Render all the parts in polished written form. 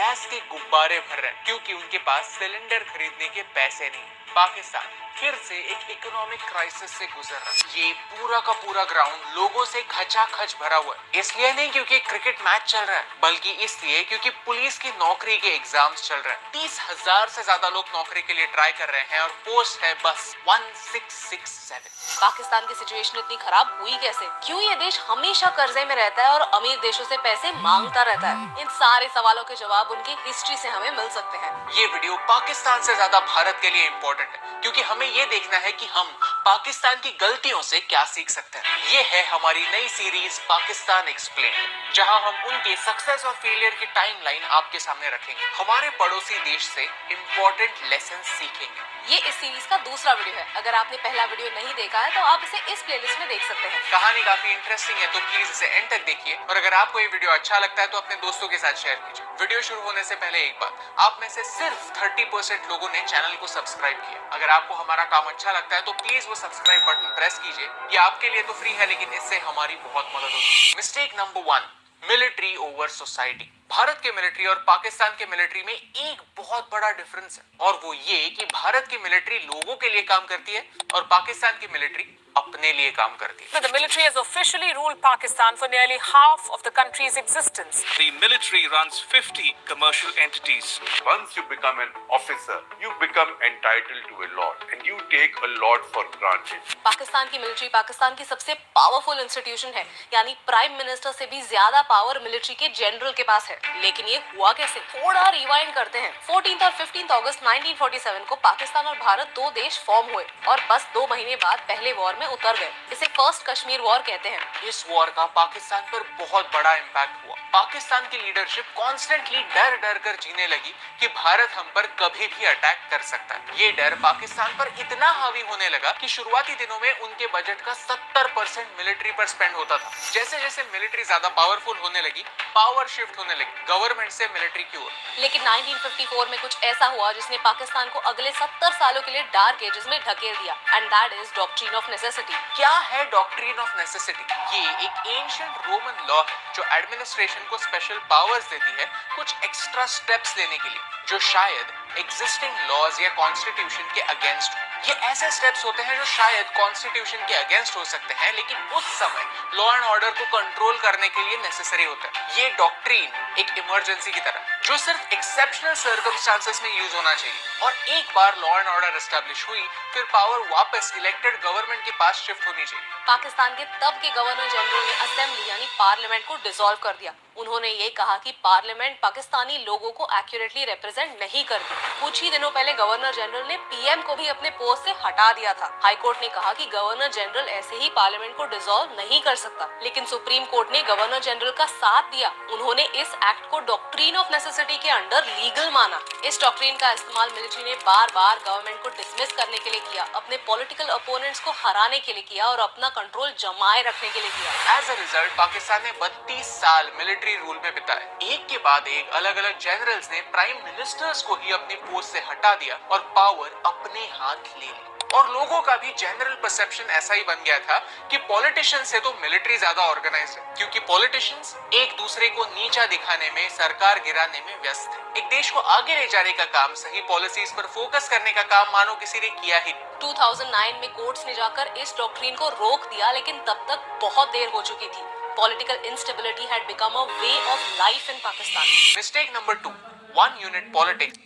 Gas के गुब्बारे भर रहे हैं क्योंकि उनके पास सिलेंडर खरीदने के पैसे नहीं। पाकिस्तान फिर से एक इकोनॉमिक क्राइसिस से गुजर रहा है। ये पूरा का पूरा ग्राउंड लोगों से खचाखच भरा हुआ है। इसलिए नहीं क्योंकि क्रिकेट मैच चल रहा है, बल्कि इसलिए क्योंकि पुलिस की नौकरी के एग्जाम्स चल रहे हैं। 30,000 से ज्यादा लोग नौकरी के लिए ट्राई कर रहे हैं और पोस्ट है बस 1667। पाकिस्तान की सिचुएशन इतनी खराब हुई कैसे? क्यों ये देश हमेशा कर्जे में रहता है और अमीर देशों से पैसे मांगता रहता है? इन सारे सवालों के जवाब उनकी हिस्ट्री से हमें मिल सकते हैं। ये वीडियो पाकिस्तान से ज्यादा भारत के लिए इम्पोर्टेंट है क्योंकि हमें ये देखना है कि हम पाकिस्तान की गलतियों से क्या सीख सकते हैं। ये है हमारी नई सीरीज पाकिस्तान एक्सप्लेन, जहां हम उनके सक्सेस और फेलियर की टाइमलाइन आपके सामने रखेंगे। हमारे पड़ोसी देश से इम्पोर्टेंट लेसन सीखेंगे। ये इस सीरीज का दूसरा वीडियो है। अगर आपने पहला वीडियो नहीं देखा है तो आप इसे इस प्लेलिस्ट में देख सकते हैं। कहानी काफी इंटरेस्टिंग है तो प्लीज इसे एंड तक देखिए और अगर आपको ये वीडियो अच्छा लगता है तो अपने दोस्तों के साथ शेयर कीजिए। वीडियो शुरू होने से पहले एक बात, आप में से सिर्फ 30% लोगों ने चैनल को सब्सक्राइब किया। अगर आपको हमारा काम अच्छा लगता है तो प्लीज वो सब्सक्राइब बटन प्रेस कीजिए। ये आपके लिए तो फ्री है लेकिन इससे हमारी बहुत मदद होगी। Mistake number 1, military over society. Bharat के मिलिट्री और पाकिस्तान के मिलिट्री में एक बहुत बड़ा डिफरेंस है और वो ये कि भारत की मिलिट्री लोगों के लिए काम करती है और पाकिस्तान की मिलिट्री अपने लिए काम करती है। The military has officially ruled Pakistan for nearly half of the country's existence. The military runs 50 commercial entities. Once you become an officer, you become entitled to a lot and you take a lot for granted. Pakistan की military Pakistan की सबसे powerful institution है, यानी prime minister से भी ज्यादा power military के general के पास है। लेकिन ये हुआ कैसे? थोड़ा रिवाइंड करते हैं। 14 और 15 अगस्त 1947 को पाकिस्तान और भारत दो देश फॉर्म हुए और बस 2 महीने बाद पहले वॉर में उतर गए। इसे फर्स्ट कश्मीर वॉर कहते हैं। इस वॉर का पाकिस्तान पर बहुत बड़ा इम्पैक्ट हुआ। पाकिस्तान की लीडरशिप कॉन्स्टेंटली डर डर कर जीने लगी कि भारत हम पर कभी भी अटैक कर सकता है। ये डर पाकिस्तान पर इतना हावी होने लगा कि शुरुआती दिनों में उनके बजट का 70% मिलिट्री पर स्पेंड होता था। जैसे जैसे मिलिट्री ज्यादा पावरफुल होने लगी, पावर शिफ्ट होने लगी गवर्नमेंट से मिलिट्री की ओर। लेकिन 1954 में कुछ ऐसा हुआ जिसने पाकिस्तान को अगले 70 सालों के लिए डार्क एजेस में ढकेल दिया, and that is doctrine of necessity. क्या है डॉक्ट्रिन ऑफ नेसेसिटी? ये एक एंशिएंट रोमन लॉ है जो एडमिनिस्ट्रेशन को स्पेशल पावर्स देती है कुछ एक्स्ट्रा स्टेप्स लेने के लिए जो शायद एग्जिस्टिंग लॉज या कॉन्स्टिट्यूशन के अगेंस्ट हो। ये ऐसे स्टेप्स होते हैं जो शायद कॉन्स्टिट्यूशन के अगेंस्ट हो सकते हैं लेकिन उस समय लॉ एंड ऑर्डर को कंट्रोल करने के लिए नेसेसरी होता है। ये डॉक्ट्रिन एक इमरजेंसी की तरह जो सिर्फ एक्सेप्शनल सर्कमस्टांसेस में यूज होना चाहिए और एक बार लॉ एंड ऑर्डर एस्टैब्लिश हुई फिर पावर वापस इलेक्टेड गवर्नमेंट के पास शिफ्ट होनी चाहिए। पाकिस्तान के तब के गवर्नर जनरल ने असेंबली यानी पार्लियामेंट को डिसॉल्व कर दिया। उन्होंने ये कहा कि पार्लियामेंट पाकिस्तानी लोगों को एक्यूरेटली रिप्रेजेंट नहीं करती। कुछ ही दिनों पहले गवर्नर जनरल ने पीएम को भी अपने पोस्ट से हटा दिया था। हाई कोर्ट ने कहा कि गवर्नर जनरल ऐसे ही पार्लियामेंट को डिसॉल्व नहीं कर सकता, लेकिन सुप्रीम कोर्ट ने गवर्नर जनरल का साथ दिया। उन्होंने इस एक्ट को डॉक्ट्रिन ऑफ नेसेसिटी के अंडर लीगल माना। इस डॉक्ट्रिन का इस्तेमाल मिलिट्री ने बार बार गवर्नमेंट को डिसमिस करने के लिए किया, अपने पॉलिटिकल अपोनेंट्स को हराने के लिए किया और अपना कंट्रोल जमाए रखने के लिए किया। एज अ रिजल्ट पाकिस्तान ने 32 साल मिलिट्री रूल में बिताए। एक के बाद एक अलग अलग जनरल्स ने प्राइम मिनिस्टर्स को ही अपनी पोस्ट से हटा दिया और पावर अपने हाथ ले ली। और लोगों का भी जनरल परसेप्शन ऐसा ही बन गया था कि पॉलिटिशियन से तो मिलिट्री ज्यादा ऑर्गेनाइज्ड है क्योंकि पॉलिटिशियंस एक दूसरे को नीचा दिखाने में, सरकार गिराने में व्यस्त है। एक देश को आगे ले जाने का काम, सही पॉलिसीज पर फोकस करने का काम मानो किसी ने किया ही। 2009 में कोर्ट्स ने जाकर इस डॉक्ट्रिन को रोक दिया, लेकिन तब तक बहुत देर हो चुकी थी। Political instability had become a way of life in Pakistan. Mistake number 2, one unit politics.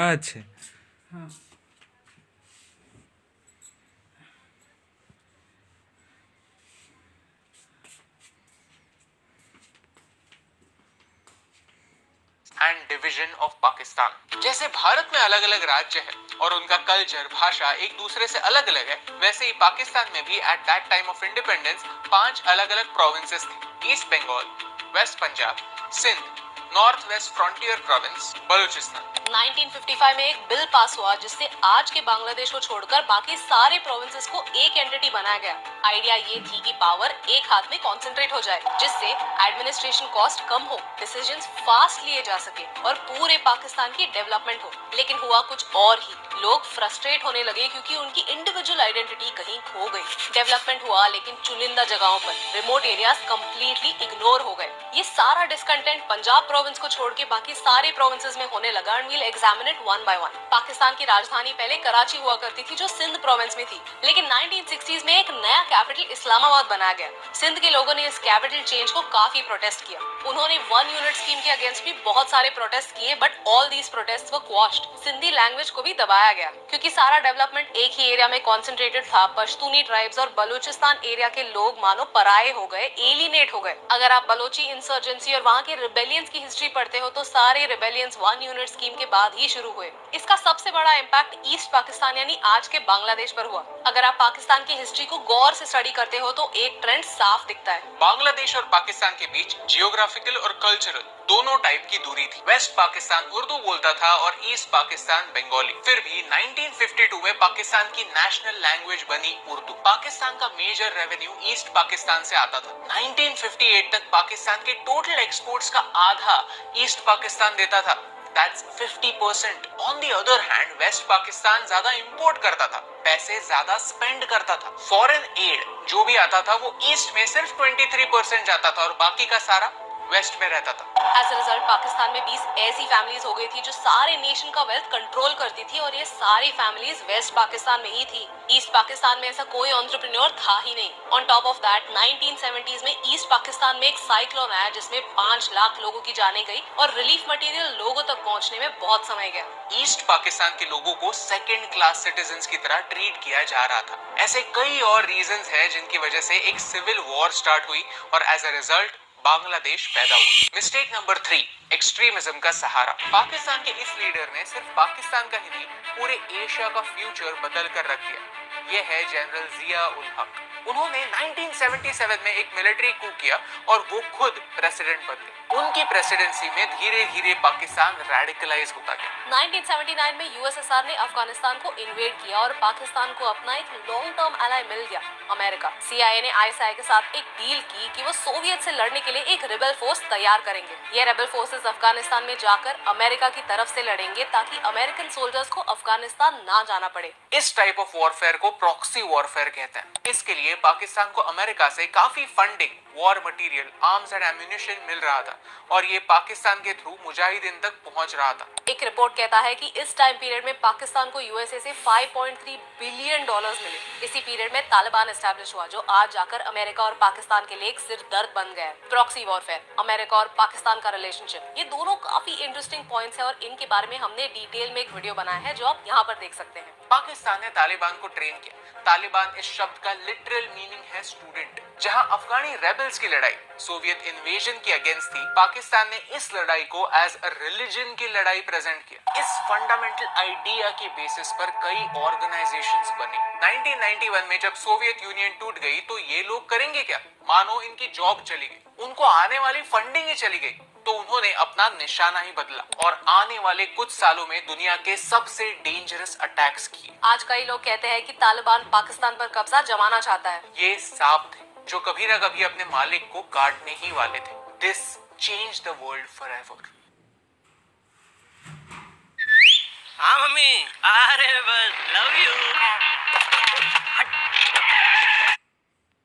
अच्छा एंड डिवीजन ऑफ पाकिस्तान। जैसे भारत में अलग अलग राज्य है और उनका कल्चर, भाषा एक दूसरे से अलग अलग है, वैसे ही पाकिस्तान में भी at that time of independence 5 अलग अलग प्रोविंसेस थे। East Bengal, west Punjab, Sindh, north west frontier province, Balochistan. 1955 में एक बिल पास हुआ जिससे आज के बांग्लादेश को छोड़कर बाकी सारे प्रोविंसेस को एक एंटिटी बनाया गया। आइडिया ये थी कि पावर एक हाथ में कंसंट्रेट हो जाए, जिससे एडमिनिस्ट्रेशन कॉस्ट कम हो, डिसीजंस फास्ट लिए जा सके और पूरे पाकिस्तान की डेवलपमेंट हो। लेकिन हुआ कुछ और ही, लोग फ्रस्ट्रेट होने लगे क्योंकि उनकी इंडिविजुअल आइडेंटिटी कहीं खो गई। डेवलपमेंट हुआ लेकिन चुनिंदा जगहों पर, रिमोट एरियाज कंप्लीटली इग्नोर हो गए। ये सारा डिस्कंटेंट पंजाब प्रोविंस को छोड़ के बाकी सारे प्रोविंसेस में होने लगा and we'll examine it one by one. Pakistan की राजधानी पहले कराची हुआ करती थी जो सिंध प्रोविंस में थी, लेकिन 1960s में एक नया कैपिटल इस्लामाबाद बनाया गया। सिंध के लोगों ने इस कैपिटल चेंज को काफी प्रोटेस्ट किया। उन्होंने 1 यूनिट स्कीम के अगेंस्ट भी बहुत सारे प्रोटेस्ट किए, but all these protest were quashed. Sindhi language को भी दबाया गया क्योंकि सारा डेवलपमेंट एक ही एरिया में कॉन्सेंट्रेटेड था। पश्तूनी ट्राइब्स और बलूचिस्तान एरिया के लोग मानो पराये हो गए, एलिनेट हो गए। अगर आप बलोची इंसर्जेंसी और वहाँ के रिबेलियंस की हिस्ट्री पढ़ते हो तो सारे रिबेलियंस 1 यूनिट स्कीम के बाद ही शुरू हुए। इसका सबसे बड़ा इम्पैक्ट ईस्ट पाकिस्तान यानी आज के बांग्लादेश पर हुआ। अगर आप पाकिस्तान की हिस्ट्री को गौर से स्टडी करते हो तो एक ट्रेंड साफ दिखता है। बांग्लादेश और पाकिस्तान के बीच जियोग्राफिकल और कल्चरल दोनों टाइप की दूरी थी। वेस्ट पाकिस्तान उर्दू बोलता था और ईस्ट पाकिस्तान बंगाली। फिर भी 1952 में पाकिस्तान की नेशनल लैंग्वेज बनी उर्दू। पाकिस्तान का मेजर रेवेन्यू ईस्ट पाकिस्तान से आता था। 1958 तक पाकिस्तान के टोटल एक्सपोर्ट्स का आधा ईस्ट पाकिस्तान देता था। That's 50%. On the other hand, west Pakistan ज्यादा इंपोर्ट करता था, पैसे ज्यादा स्पेंड करता था। फॉरेन एड जो भी आता था वो ईस्ट में सिर्फ 23% जाता था और बाकी का सारा वेस्ट में रहता था। एज अ रिजल्ट पाकिस्तान में 20 ऐसी फैमिलीज हो गई थी जो सारे नेशन का वेल्थ कंट्रोल करती थी और ये सारी फैमिलीज वेस्ट पाकिस्तान में ही थी। ईस्ट पाकिस्तान में ऐसा कोई एंटरप्रेन्योर था ही नहीं। On top of that 1970s में ईस्ट पाकिस्तान में एक साइक्लोन आया जिसमें 5 लाख लोगों की जाने गई और रिलीफ मटेरियल लोगों तक पहुंचने में बहुत समय गया। ईस्ट पाकिस्तान के लोगों को सेकेंड क्लास सिटीजन्स की तरह ट्रीट किया जा रहा था। ऐसे कई और रीजंस हैं जिनकी वजह से एक सिविल वॉर स्टार्ट हुई और एज अ रिजल्ट बांग्लादेश पैदा हुआ। मिस्टेक नंबर 3, एक्सट्रीमिज्म का सहारा। पाकिस्तान के इस लीडर ने सिर्फ पाकिस्तान का ही नहीं पूरे एशिया का फ्यूचर बदल कर रख दिया। ये है जनरल जिया उल हक। उन्होंने 1977 में एक मिलिट्री कू किया और वो खुद प्रेसिडेंट बन गए। उनकी प्रेसिडेंसी में धीरे धीरे पाकिस्तान रेडिकलाइज होता गया। 1979 में यूएसएसआर ने अफगानिस्तान को इन्वेड किया और पाकिस्तान को अपना एक लॉन्ग टर्म एलाई मिल गया, अमेरिका। सीआईए ने आईएसआई के साथ एक डील की कि वो सोवियत से लड़ने के लिए एक रेबल फोर्स तैयार करेंगे। ये रेबल फोर्सेस अफगानिस्तान में जाकर अमेरिका की तरफ से लड़ेंगे ताकि अमेरिकन सोल्जर्स को अफगानिस्तान ना जाना पड़े। इस टाइप ऑफ वॉरफेयर को प्रॉक्सी वॉरफेयर कहते हैं। इसके लिए पाकिस्तान को अमेरिका से काफी funding, war material, arms and ammunition मिल रहा था और ये पाकिस्तान के थ्रू मुजाहिदीन तक पहुंच रहा था। एक रिपोर्ट कहता है कि इस टाइम पीरियड में पाकिस्तान को यूएसए से 5.3 बिलियन डॉलर्स मिले। इसी पीरियड में तालिबान एस्टैब्लिश हुआ जो आज जाकर अमेरिका और पाकिस्तान के लिए एक सिर दर्द बन गया। प्रॉक्सी वॉरफेयर, अमेरिका और पाकिस्तान का रिलेशनशिप, ये दोनों काफी इंटरेस्टिंग पॉइंट्स हैं और इनके बारे में हमने डिटेल में एक वीडियो बनाया है जो आप यहाँ पर देख सकते हैं। पाकिस्तान ने तालिबान को ट्रेन किया। तालिबान इस शब्द का लिटरल मीनिंग है स्टूडेंट। जहां अफगानी रेबल्स की लड़ाई सोवियत इन्वेजन के अगेंस्ट थी, पाकिस्तान ने इस लड़ाई को एज अ रिलीजन की लड़ाई प्रेजेंट किया। इस फंडामेंटल आइडिया के बेसिस पर कई ऑर्गेनाइजेशंस बनी। 1991 में जब सोवियत यूनियन टूट गई तो ये लोग करेंगे क्या? मानो इनकी जॉब चली गई, उनको आने वाली फंडिंग ही चली गई, तो उन्होंने अपना निशाना ही बदला और आने वाले कुछ सालों में दुनिया के सबसे डेंजरस अटैक्स किए। आज कई लोग कहते हैं कि तालिबान पाकिस्तान पर कब्जा जमाना चाहता है। ये सांप थे जो कभी ना कभी अपने मालिक को काटने ही वाले थे। This change the world forever. हाँ मम्मी, अरे बस लव यू।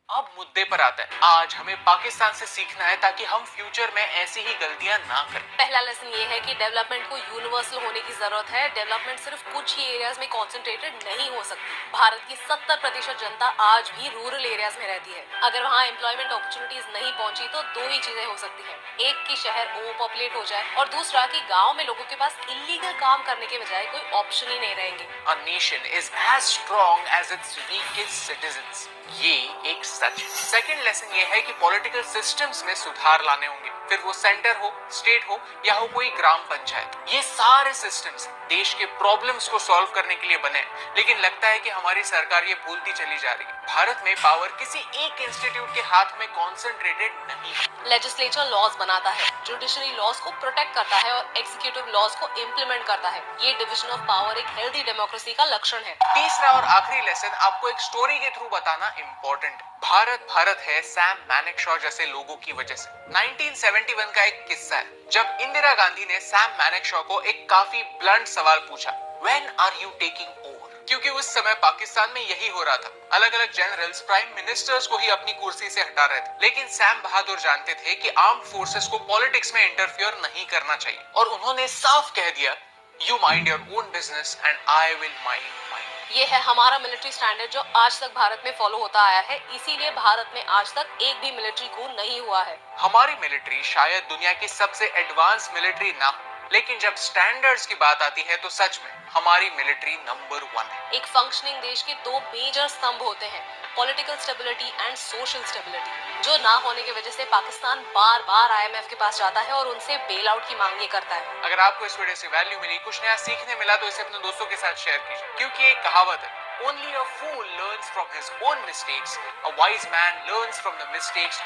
अब मुद्दे पर आता है। आज हमें पाकिस्तान से सीखना है ताकि हम फ्यूचर में ऐसी ही गलतियां ना करें। पहला लेसन ये है कि डेवलपमेंट को यूनिवर्सल होने की जरूरत है। डेवलपमेंट सिर्फ कुछ ही एरियाज में कॉन्सेंट्रेटेड नहीं हो सकती। भारत की 70% जनता आज भी रूरल एरियाज में रहती है। अगर वहाँ एम्प्लॉयमेंट अपॉर्चुनिटीज नहीं पहुँची तो 2 ही चीजें हो सकती है। एक कि शहर ओवर पॉपुलेट हो जाए और दूसरा कि गाँव में लोगों के पास इलीगल काम करने के बजाय कोई ऑप्शन ही नहीं रहेंगे। A nation is as strong as its weakest citizens. ये एक सच है। सेकेंड लेसन ये है कि पॉलिटिकल सिस्टम्स में सुधार लाने होंगे, फिर वो सेंटर हो, स्टेट हो या हो कोई ग्राम पंचायत। ये सारे सिस्टम्स देश के प्रॉब्लम्स को सॉल्व करने के लिए बने, लेकिन लगता है कि हमारी सरकार ये भूलती चली जा रही है। भारत में पावर किसी एक इंस्टीट्यूट के हाथ में कॉन्सेंट्रेटेड नहीं है। लेजिस्लेचर लॉज बनाता है, जुडिशरी लॉज को प्रोटेक्ट करता है और एग्जीक्यूटिव लॉज को इम्प्लीमेंट करता है। ये डिवीजन ऑफ पावर एक हेल्दी डेमोक्रेसी का लक्षण है। तीसरा और आखिरी लेसन आपको एक स्टोरी के थ्रू बताना इम्पोर्टेंट। भारत है सैम मैनेकशॉ जैसे लोगों की वजह से। 1971 का एक किस्सा है जब इंदिरा गांधी ने सैम मैनेकशॉ को एक काफी ब्लंट सवाल पूछा, when are you taking over? क्योंकि उस समय पाकिस्तान में यही हो रहा था। अलग अलग जनरल्स प्राइम मिनिस्टर्स को ही अपनी कुर्सी से हटा रहे थे, लेकिन सैम बहादुर जानते थे कि आर्म्ड फोर्सेस को पॉलिटिक्स में इंटरफियर नहीं करना चाहिए और उन्होंने साफ कह दिया, you mind your own business and I will mind mine. ये है हमारा मिलिट्री स्टैंडर्ड जो आज तक भारत में फॉलो होता आया है, इसीलिए भारत में आज तक एक भी मिलिट्री coup नहीं हुआ है। हमारी मिलिट्री शायद दुनिया की सबसे एडवांस मिलिट्री ना हो, लेकिन जब स्टैंडर्ड्स की बात आती है तो सच में हमारी मिलिट्री नंबर 1 है। एक फंक्शनिंग देश के 2 मेजर स्तंभ होते हैं, political stability and social stability, जो ना होने की वजह से पाकिस्तान बार बार IMF के पास जाता है और उनसे बेल आउट की मांग करता है। अगर आपको इस वीडियो से वैल्यू मिली, कुछ नया सीखने मिला, तो इसे अपने दोस्तों के साथ शेयर कीजिए, क्योंकि एक कहावत है, Only a fool learns from his own mistakes. A wise man learns from the mistakes